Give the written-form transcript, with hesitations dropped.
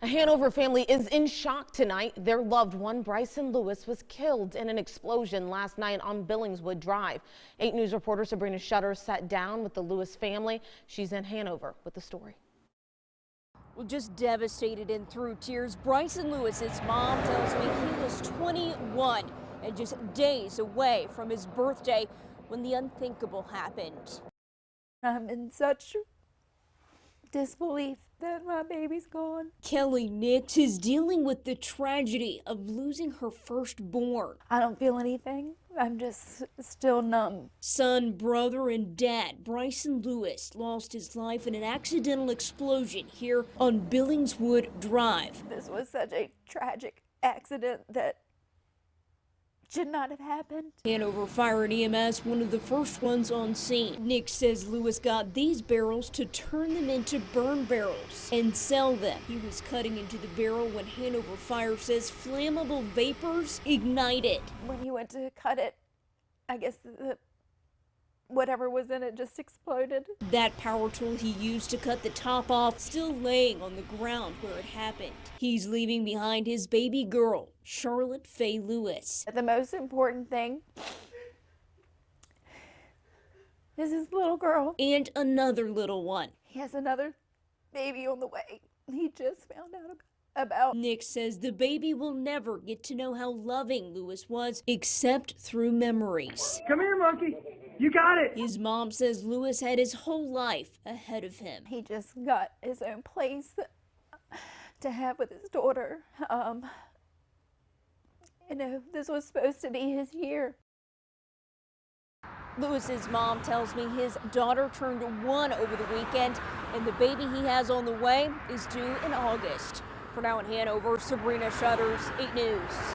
A Hanover family is in shock tonight. Their loved one, Bryson Lewis, was killed in an explosion last night on Billingswood Drive. 8 News reporter Sabrina Shutter sat down with the Lewis family. She's in Hanover with the story. Well, just devastated and through tears, Bryson Lewis's mom tells me he was 21 and just days away from his birthday when the unthinkable happened. I'm in such disbelief that my baby's gone. Kelly Nix is dealing with the tragedy of losing her firstborn. I don't feel anything. I'm just still numb. Son, brother, and dad Bryson Lewis lost his life in an accidental explosion here on Billingswood Drive. This was such a tragic accident that should not have happened. Hanover Fire and EMS, one of the first ones on scene. Nick says Lewis got these barrels to turn them into burn barrels and sell them. He was cutting into the barrel when Hanover Fire says flammable vapors ignited. When he went to cut it, I guess whatever was in it just exploded. That power tool he used to cut the top off still laying on the ground where it happened. He's leaving behind his baby girl, Charlotte Faye Lewis. The most important thing is his little girl. And another little one. He has another baby on the way. He just found out about. Nick says the baby will never get to know how loving Lewis was except through memories. Come here, monkey. You got it. His mom says Lewis had his whole life ahead of him. He just got his own place to have with his daughter. You know, this was supposed to be his year. Lewis's mom tells me his daughter turned 1 over the weekend, and the baby he has on the way is due in August. For now in Hanover, Sabrina Shutters, 8 News.